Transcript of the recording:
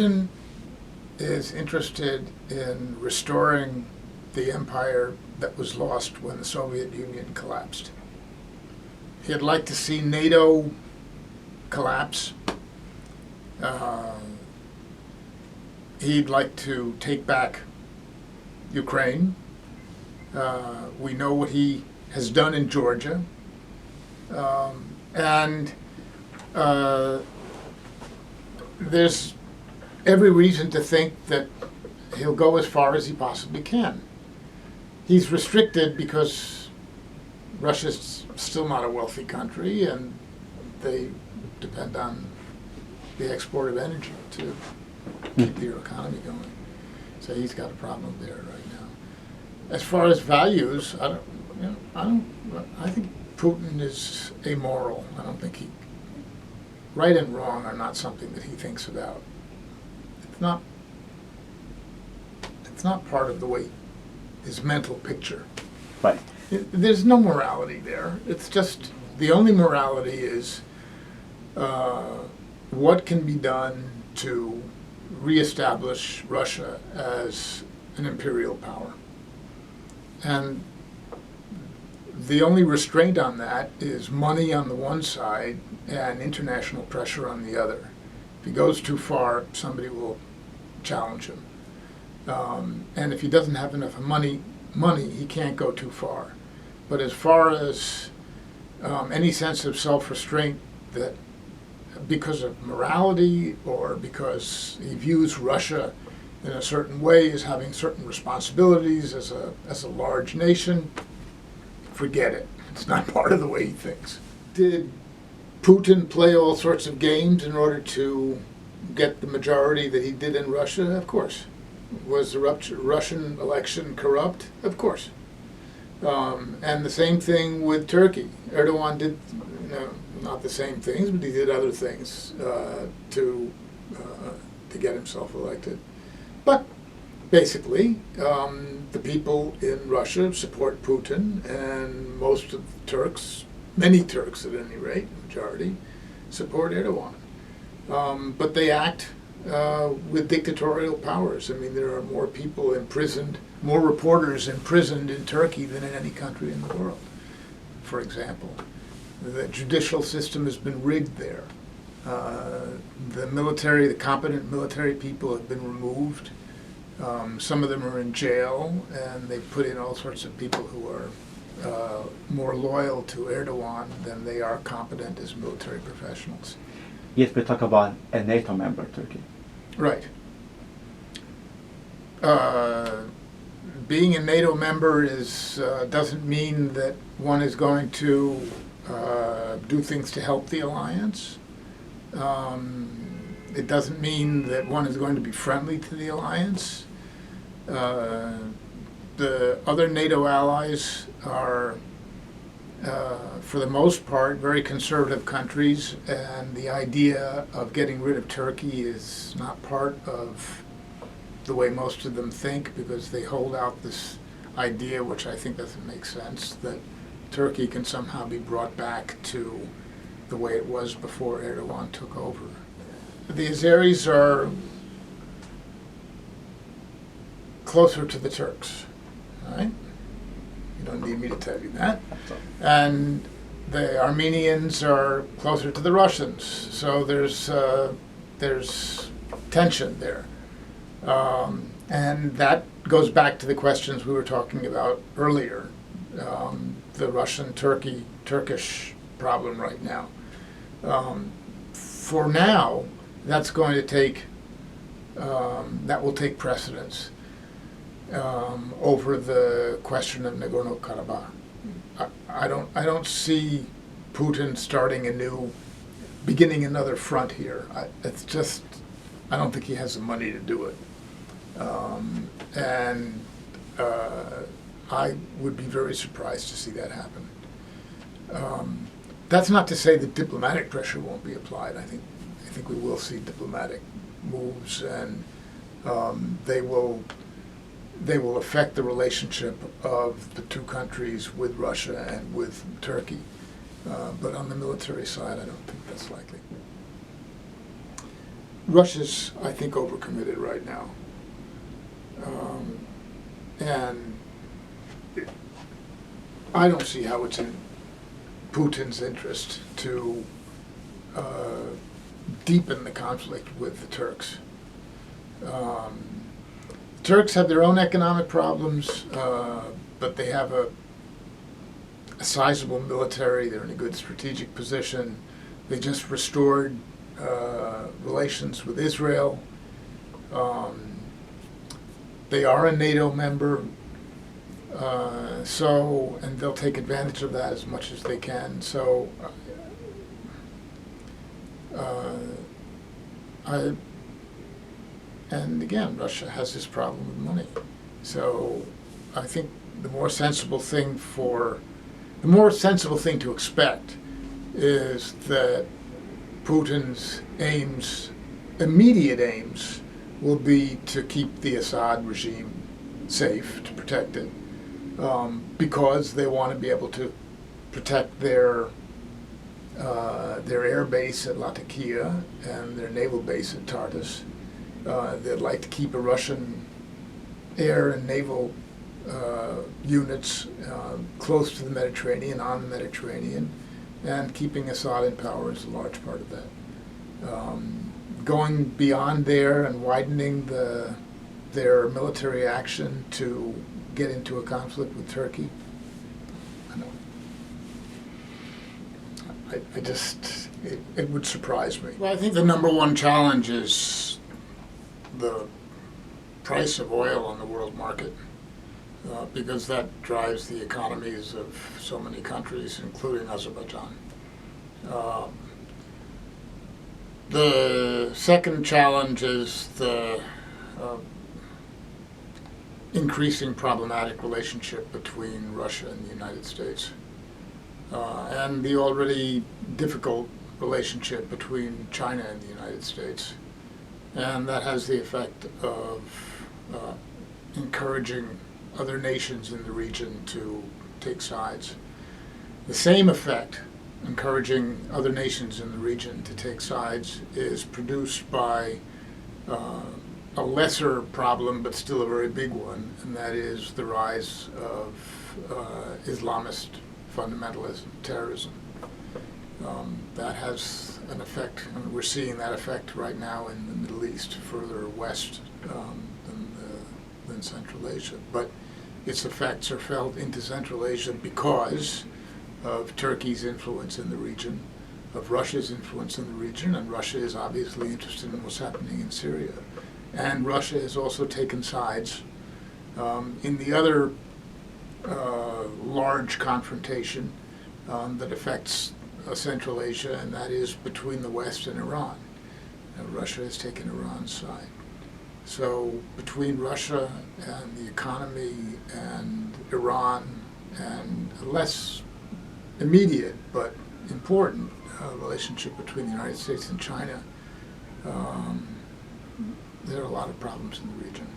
Putin is interested in restoring the empire that was lost when the Soviet Union collapsed. He'd like to see NATO collapse. He'd like to take back Ukraine. We know what he has done in Georgia. And there's every reason to think that he'll go as far as he possibly can. He's restricted because Russia's still not a wealthy country, and they depend on the export of energy to keep their economy going. So he's got a problem there right now. As far as values, I think Putin is amoral. I don't think right and wrong are not something that he thinks about. It's not part of the way his mental picture. Right. There's no morality there. It's just the only morality is what can be done to reestablish Russia as an imperial power. And the only restraint on that is money on the one side and international pressure on the other. If he goes too far, somebody will challenge him. And if he doesn't have enough money, he can't go too far. But as far as any sense of self-restraint that because of morality or because he views Russia in a certain way as having certain responsibilities as a large nation, forget it. It's not part of the way he thinks. Did Putin play all sorts of games in order to get the majority that he did in Russia? Of course. Was the Russian election corrupt? Of course. And the same thing with Turkey. Erdogan did, not the same things, but he did other things to get himself elected. But basically, the people in Russia support Putin, and most of the Turks, many Turks at any rate, majority, support Erdogan. But they act with dictatorial powers. I mean, there are more people imprisoned, more reporters imprisoned in Turkey than in any country in the world, for example. The judicial system has been rigged there. The competent military people have been removed. Some of them are in jail, and they put in all sorts of people who are more loyal to Erdogan than they are competent as military professionals. Yet we talk about a NATO member, Turkey. Right. Being a NATO member doesn't mean that one is going to do things to help the alliance. It doesn't mean that one is going to be friendly to the alliance. The other NATO allies are, for the most part, very conservative countries, and the idea of getting rid of Turkey is not part of the way most of them think, because they hold out this idea, which I think doesn't make sense, that Turkey can somehow be brought back to the way it was before Erdogan took over. The Azeris are closer to the Turks, right? You don't need me to tell you that. And the Armenians are closer to the Russians, so there's tension there. And that goes back to the questions we were talking about earlier, the Russian-Turkish problem right now. For now, that's going to take, that will take precedence over the question of Nagorno-Karabakh. I don't see Putin beginning another front here. I don't think he has the money to do it. I would be very surprised to see that happen. That's not to say that diplomatic pressure won't be applied. I think we will see diplomatic moves, and they will affect the relationship of the two countries with Russia and with Turkey. But on the military side, I don't think that's likely. Russia's, I think, overcommitted right now. And I don't see how it's in Putin's interest to deepen the conflict with the Turks. Turks have their own economic problems, but they have a sizable military. They're in a good strategic position. They just restored relations with Israel. They are a NATO member, and they'll take advantage of that as much as they can. So, and again, Russia has this problem with money. So, I think the more sensible thing to expect is that Putin's immediate aims, will be to keep the Assad regime safe, to protect it, because they want to be able to protect their air base at Latakia and their naval base at Tartus. They'd like to keep a Russian air and naval units close to the Mediterranean, on the Mediterranean, and keeping Assad in power is a large part of that. Going beyond there and widening their military action to get into a conflict with Turkey, it would surprise me. Well, I think the number one challenge is the price of oil on the world market, because that drives the economies of so many countries, including Azerbaijan. The second challenge is the increasing problematic relationship between Russia and the United States, and the already difficult relationship between China and the United States. And that has the effect of encouraging other nations in the region to take sides. The same effect, encouraging other nations in the region to take sides, is produced by a lesser problem, but still a very big one, and that is the rise of Islamist fundamentalism, terrorism. That has an effect, and we're seeing that effect right now in the Middle East, further west than Central Asia. But its effects are felt into Central Asia because of Turkey's influence in the region, of Russia's influence in the region, and Russia is obviously interested in what's happening in Syria. And Russia has also taken sides in the other large confrontation that affects Central Asia, and that is between the West and Iran. Russia has taken Iran's side. So between Russia and the economy and Iran, and a less immediate but important relationship between the United States and China, there are a lot of problems in the region.